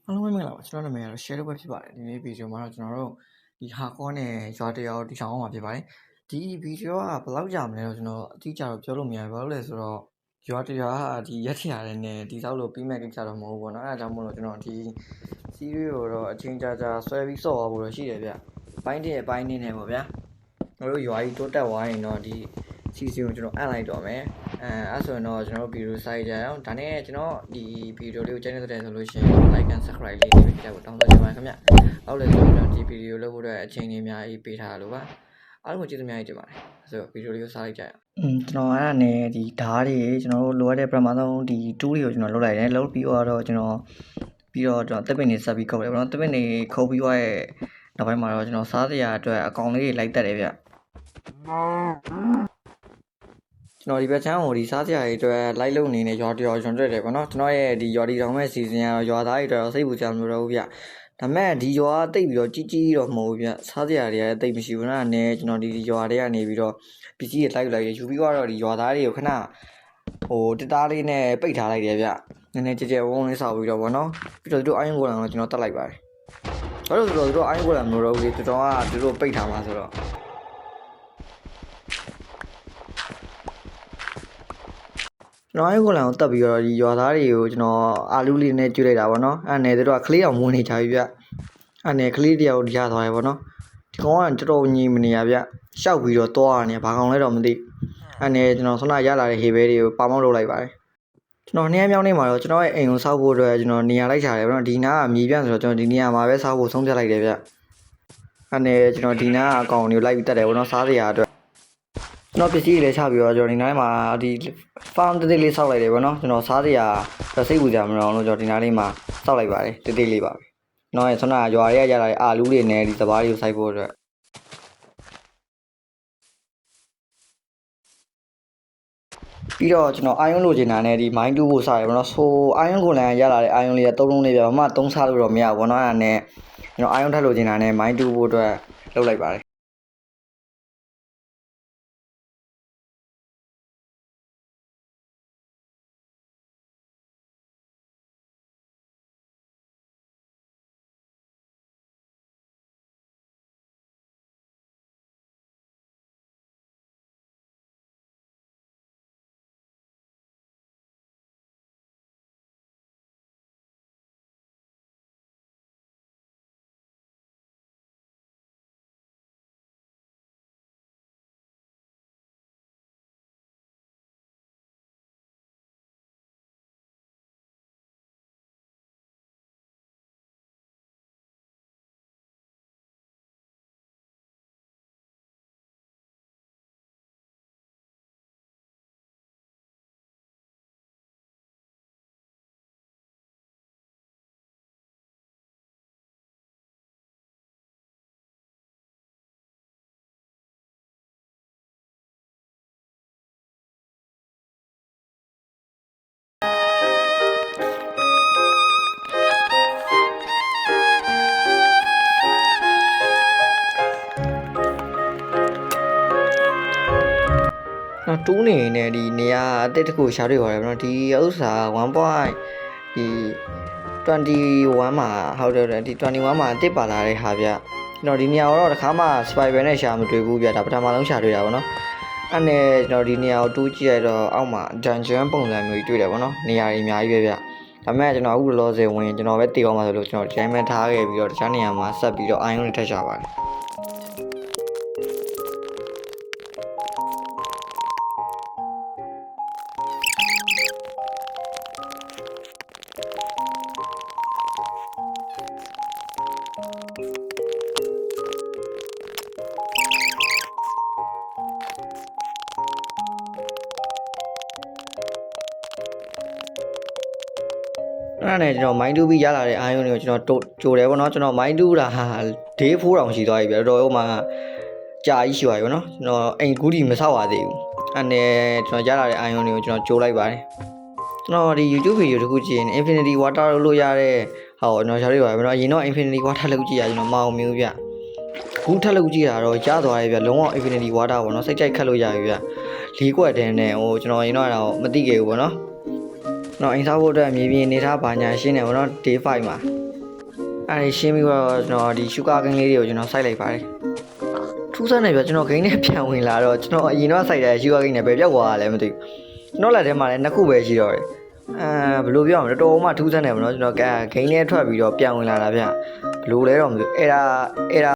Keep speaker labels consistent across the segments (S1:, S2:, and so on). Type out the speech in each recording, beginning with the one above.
S1: အားလုံးပဲမင်္ဂလာပါကျွန်တော်နာမည်ကတော့ share လုပ်ပဲဖြစ်ပါတယ်ဒီနေ့ဗီဒီယိုမှာတော့ကျွန်တော်တို့ဒီဟာကောနဲ့ရွာတရောဒီဆောင်အောင်မှာဖြစ်ပါတယ်ဒီဗီဒီယိုကဘယ်လောက်ကြာမလဲတော့ကျွန်တော်အတိအကျတော့ပြောလို့မရဘူးဘာလို့လဲဆိုတော့ရွာတရောကဒီရက်ထရတယ်နဲ့ဒီလောက်လို့ပြီးမဲ့ကိစ္စတော့မဟုတ်ဘူးပေါ့နော်အဲဒါကြောင့်မို့လို့ကျွန်တော်ဒီ series ကိုတော့အချိန်ကြာဆွဲပြီးစော့သွားဖို့တော့ရှိတယ်ဗျပိုင်းတစ်ရဲ့ပိုင်းနေနဲ့ပေါ့ဗျာကျွန်တော်တို့ရွာကြီးတိုးတက်သွားရင်တော့ဒီseason ကိုကျွန်တော်အပ်လိုက်တော့မယ်အဲ့ဆိုရင်တော့ကျွန်တော်တို့ဗီဒီယိုစိုက်ကြအောင်ဒါနဲ့ကျွန်တော်ဒီဗီဒီယိုလေးကိုကြိုက်နေတဲ့ဆိုလို့ရှိရင် like and subscribe လေးနဲ့ပြဖို့တောင်းဆိုချင်ပါတယ်ခင်ဗျအောက်လည်းကျွန်တော်ဒီဗီဒီယိုလုပ်ဖို့အတွက်အချိန်ကြီးအများကြီးပေးထားလို့ပါအားလုံးကိုကျေးဇူးအများကြီးတင်ပါတယ်ဆိုတော့ဗီဒီယိုလေးကိုစားလိုက်ကြရအောင်ကျွန်တော်အဲ့ဒါနဲ့ဒီဓာတ်တွေကျွန်တော်တို့လိုအပ်တဲ့ပထမဆုံးဒီတူးတွေကိုကျွန်တော်လုပ်လိုက်တယ်လုပ်ပြီးတော့ကျွန်တော်တပ်ပင်တွေဆက်ပြီးခုတ်တယ်ပေါ့နော်တပ်ပင်တွေခုတ်ပြီးသွားရဲ့နောက်ပိုင်းမှာတော့ကျွန်တော်စားစရာအတွက်အကောင်လေးတွေလိုက်တက်တယ်ဗျကျွန်တော်ဒီဘက်ချမ်းကိုဒီစားစရာတွေအတွက်လိုက်လုံနေနေရွာတရောကျွန်တော်တွေ့တယ်ပေါ့နော်ကျွန်တော်ရဲ့ဒီရွာဒီတောင်မဲ့စီဇန်ကရွာသားတွေအတွက်စိတ်ပူကြမလို့တော့ဘူးဗျဒါမဲ့ဒီရွာတိတ်ပြီးတော့ကြီးတော့မဟုတ်ဘူးဗျစားစရာတွေကတိတ်မရှိဘူးနော်အနေကျွန်တော်ဒီရွာတွေကနေပြီးတော့ပစ္စည်းတွေလိုက်ယူပြီးတော့ဒီရွာသားတွေကိုခဏတစ်သားလေးနဲ့ပိတ်ထားလိုက်တယ်ဗျနည်းနည်းကြဲဝုန်းလေးဆောက်ပြီးတော့ပေါ့နော်ပြီးတော့တို့အိုင်းကိုလာတော့ကျွန်တော်တက်လိုက်ပါတယ်ဘာလို့ဆိုတော့တို့အိုင်းကိုလာမလို့တော့ဘူးတော်တော်ကတို့ပိတ်ထားမှာဆိုတော့ကျွန်တော်အဲ့ကိုလန်ကိုတက်ပြီးတော့ဒီရွာသားတွေကိုကျွန်တော်အာလူးလေးနဲ့ကျွေးလိုက်တာပေါ့နော်အဲ့နဲ့တို့ကကလေးအောင်မွေးနေကြပြီဗျအဲ့နဲ့ကလေးတယောက်ရသွားရပေါ့နော်ဒီကောင်ကတော်တော်ညီမနေရဗျရှောက်ပြီးတော့တွားနေဘာကောင်လဲတော့မသိအဲ့နဲ့ကျွန်တော်ဆွမ်းရလာတဲ့ဟေဘဲတွေကိုပါမောက်လုပ်လိုက်ပါတယ်ကျွန်တော်နှစ်ရက်မြောက်နေ့မှာတော့ကျွန်တော်ရဲ့အိမ်ကိုစောက်ဖို့အတွက်ကျွန်တော်နေရာလိုက်ချတယ်ပေါ့နော်ဒီနားကမြေပြန့်ဆိုတော့ကျွန်တော်ဒီနေရာမှာပဲစောက်ဖို့ဆုံးဖြတ်လိုက်တယ်ဗျအဲ့နဲ့ကျွန်တော်ဒီနားကအကောင်တွေကိုလိုက်ပြီးတက်တယ်ပေါ့နော်စားစရာအတွက်ကျွန်တော်ပစ္စည်းတွေလည်းချပြီးတော့ကျွန်တော်ဒီနားမှာဒီ farm တိတ်လေးစောက်လိုက်တယ်ပေါ့နော်ကျွန်တော်စားစရာစိတ်ပူကြမလို့ကျွန်တော်ဒီနားလေးမှာစောက်လိုက်ပါတယ်တိတ်လေးပါပဲကျွန်တော်ရဲ့ဆွမ်းနာရွာရဲရလာတဲ့အာလူးတွေနဲ့ဒီစပားတွေကိုစိုက်ဖို့အတွက်ပြီးတော့ကျွန်တော်အာယွန်းလိုချင်တာနဲ့ဒီမိုင်းတူးဖို့စရတယ်ပေါ့နော်ဆိုအာယွန်းကိုလည်းရလာတဲ့အာယွန်းလေးကသုံးလုံးလေးပြဘာမှသုံးစားလို့တော့မရဘူးပေါ့နော်အဲ့ဒါနဲ့ကျွန်တော်အာယွန်းထပ်လိုချင်တာနဲ့မိုင်းတူးဖို့အတွက်လုပ်လိုက်ပါတယ်နော်တူးနေနေဒီနေရာအတစ်တခုရှာတွေ့ပါတယ်ဗျနော်ဒီဥစ္စာ1.21မှာဟုတ်တယ်ဒီ21မှာအတစ်ပါလာတဲ့ဟာဗျကျွန်တော်ဒီနေရာတော့တစ်ခါမှ spider နဲ့ရှာမတွေ့ဘူးဗျဒါပထမဆုံးရှာတွေ့တာပေါ့နော်အဲ့နဲ့ကျွန်တော်ဒီနေရာကိုတူးကြည့်ရတော့အောက်မှာ dungeon ပုံစံမျိုးကြီးတွေ့တယ်ပေါ့နော်နေရာတွေအများကြီးပဲဗျဒါပေမဲ့ကျွန်တော်အခုလောလောဆယ်ဝင်ကျွန်တော်ပဲတည်အောင်ပါဆိုလို့ကျွန်တော်ဒီတိုင်းပဲထားခဲ့ပြီးတော့တခြားနေရာမှာဆက်ပြီးတော့ iron တွေထပ်ရှာပါတယ်အဲ့ဒါနဲ့ကျွန်တော်မိုင်းတူးပြီးရလာတဲ့အာယုံတွေကိုကျွန်တော်ကြိုတယ်ပေါ့နော်ကျွန်တော်မိုင်းတူးတာဟာ day 4တောင်ရှိသွားပြီဗျတော်တော်ဟိုမှာကြာကြီးရှိသွားပြီပေါ့နော်ကျွန်တော်အိမ်ကူးတီမဆောက်ရသေးဘူးအဲ့နဲ့ကျွန်တော်ရလာတဲ့အာယုံတွေကိုကျွန်တော်ကြိုလိုက်ပါတယ်ကျွန်တော်ဒီ YouTube ဗီဒီယိုတစ်ခုကြည့်ရင် Infinity Water လို့ရတဲ့ဟာကိုကျွန်တော်ရှာတွေ့ပါတယ်ဗျနော်အရင်တော့ Infinity Water လောက်ကြည့်ရကျွန်တော်မအောင်မျိုးဗျခုထပ်လောက်ကြည့်တာတော့ရသွားတယ်ဗျလုံးဝ Infinity Water ပေါ့နော်စိတ်ကြိုက်ခတ်လို့ရပြီဗျ၄ခွက်တန်းနဲ့ဟိုကျွန်တော်ရင်တော့မသိခဲ့ဘူးပေါ့နော်နော်အိမ်စားဖို့အတွက်မြေပြင်နေထားဘာညာရှင်းတယ်ပေါ့နော် day 5မှာ အဲ့ဒီရှင်းပြီးတော့ကျွန်တော်ဒီရှုကားကင်းလေးတွေကိုကျွန်တော်စိုက်လိုက်ပါတယ်ထူးဆန်းနေပြကျွန်တော်ဂိမ်းနဲ့ပြန်ဝင်လာတော့ကျွန်တော်အရင်တော့စိုက်တဲ့ရှုကားကင်းနဲ့ပဲပြောက်သွားတာလည်းမသိဘူးကျွန်တော်လက်ထဲမှာလည်းနှစ်ခုပဲရှိတော့တယ်ဘယ်လိုပြောရမလဲတော်တော်မှထူးဆန်းတယ်ဗောနော်ကျွန်တော်ဂိမ်းနဲ့ထွက်ပြီးတော့ပြန်ဝင်လာတာဗျဘယ်လိုလဲတော့မသိဘူးအဲ့ဒါ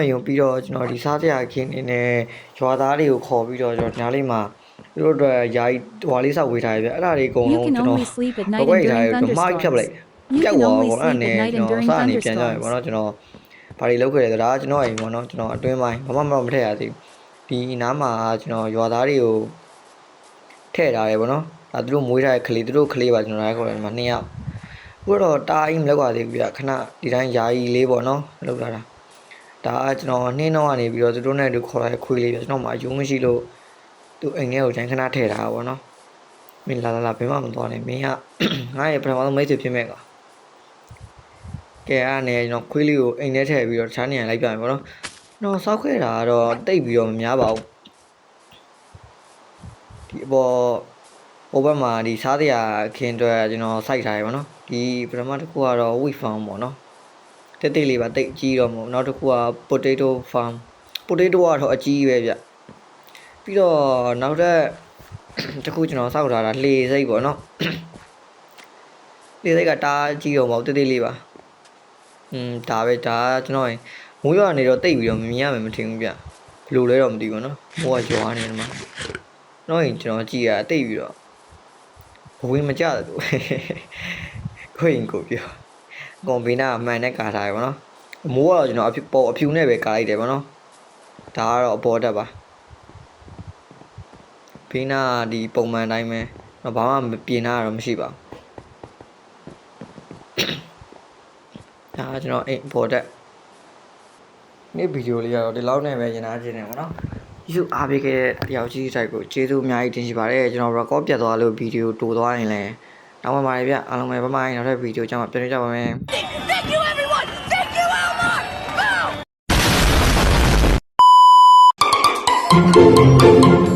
S1: အိမ်ကိုပြီးတော့ကျွန်တော်ဒီစားစရာခင်းနေနဲ့ရွာသားတွေကိုခေါ်ပြီးတော့ကျွန်တော်ညားလေးမှာသူတို့အတွက်ယာယီဟွာလေးဆောက်ဝေးထားရပြအဲ့ဒါတွေအကုန်
S2: You
S1: လုံး
S2: can
S1: ကျွန်တော်
S2: only sleep at
S1: ဘ
S2: night
S1: ဝ
S2: and
S1: ထားရ
S2: during
S1: တော့မိုက်ဖြတ်ပလိုက်
S2: thunderstorms. You
S1: ပြတ်
S2: can
S1: သွား
S2: only
S1: ပေါ့နော်
S2: sleep
S1: အဲ့
S2: at
S1: နဲ့
S2: night
S1: ကျွန်
S2: and
S1: တော်
S2: during
S1: စားနေပြန်ကြရပေါ့
S2: thunderstorms.
S1: နော်ကျွန်တော်ဘာတွေလုပ်ခဲ့လဲဆိုတော့ကျွန်တော်အိမ်ပေါ့နော်ကျွန်တော်အတွင်းပိုင်းဘာမှမထည့်ရသေးဘူးဒီနားမှာကျွန်တော်ရွာသားတွေကိုထည့်ထားတယ်ပေါ့နော်ဒါသူတို့မွေးထားတဲ့ကလေးသူတို့ကလေးပါကျွန်တော်လည်းခေါ်တယ်ဒီမှာ2ယောက်အခုတော့တာအိမ်မလောက်ပါသေးဘူးပြခဏဒီတိုင်းယာယီလေးပေါ့နော်လောက်လာတာဒါကျွန်တော်နှင်းတော့ကနေပြီးတော့သူတို့နဲ့တူခေါ်လာတဲ့ခွေးလေးပြကျွန်တော်မှအယုံမရှိလို့သူအိမ်ထဲကိုတိုင်းခဏထည့်ထားတာပေါ့နော်မင်းလာဘယ်မှမသွားနဲ့မင်းကငါ့ရဲ့ပထမဆုံးမိတ်ဆွေဖြစ်မဲ့ကောင်ကဲအဲ့နဲ့ကျွန်တော်ခွေးလေးကိုအိမ်ထဲထည့်ပြီးတော့တခြားနေရာလိုက်ပြမယ်ပေါ့နော်ကျွန်တော်စောက်ခဲ့တာကတော့တိတ်ပြီးတော့မများပါဘူးဒီအပေါ်ဟိုဘက်မှာဒီစားတရားခင်းအတွက်ကျွန်တော်စိုက်ထားရပါတော့ဒီပထမတစ်ခုကတော့ wheat farm ပေါ့နော်တိတ်လေးပါတိတ်အကြီးတော့မဟုတ်နောက်တစ်ခုက potato farm potato ကတော့အကြီးပဲဗျပြီးတော့နောက်တစ်ခုကျွန်တော်စောက်ထားတာလှေစိတ်ပေါ့နော်လှေစိတ်ကတားကြီးတော့မဟုတ်တိတ်လေးပါဒါပဲဒါကျွန်တော်မိုးရွာနေတော့တိတ်ပြီးတော့မမြင်ရမယ်မထင်ဘူးဗျဘယ်လိုလဲတော့မသိဘူးနော်မိုးကရွာနေတယ်မှာတော့ရင်ကျွန်တော်ကြည့်ရတိတ်ပြီးတော့ဘဝင်းမကြတယ်သူခွင်ကိုပြောကွန်ဘီနာအမှန်နဲ့ကာထားရပါတော့မိုးကတော့ကျွန်တော်အဖြူနဲ့ပဲကာလိုက်တယ်ဗောနော်ဒါကတော့အပေါ်တက်ပါဘီနာဒီပုံမှန်တိုင်းပဲတော့ဘာမှမပြင်တာတော့မရှိပါဘူးဒါကျွန်တော်အိမ်ပေါ်တက်နေ့ဗီဒီယိုလေးကတော့ဒီလောက်နဲ့ပဲရင်သားခြင်းနေဗောနော်ယူအားပေးခဲ့တဲ့တယောက်ကြီးတိုက်ကိုကျေးဇူးအများကြီးတင်ရှိပါတယ်ကျွန်တော် record ပြတ်သွားလို့ဗီဒီယိုတိုးသွားရင်လည်းနောက်မှပါတယ်ဗျအားလုံးပဲဘိုင်ဘိုင်နောက်ထပ်ဗီဒီယိုကြောင့်ပြန်ကြပါမယ်
S3: Thank you, everyone! Thank you, Elmar! Boom!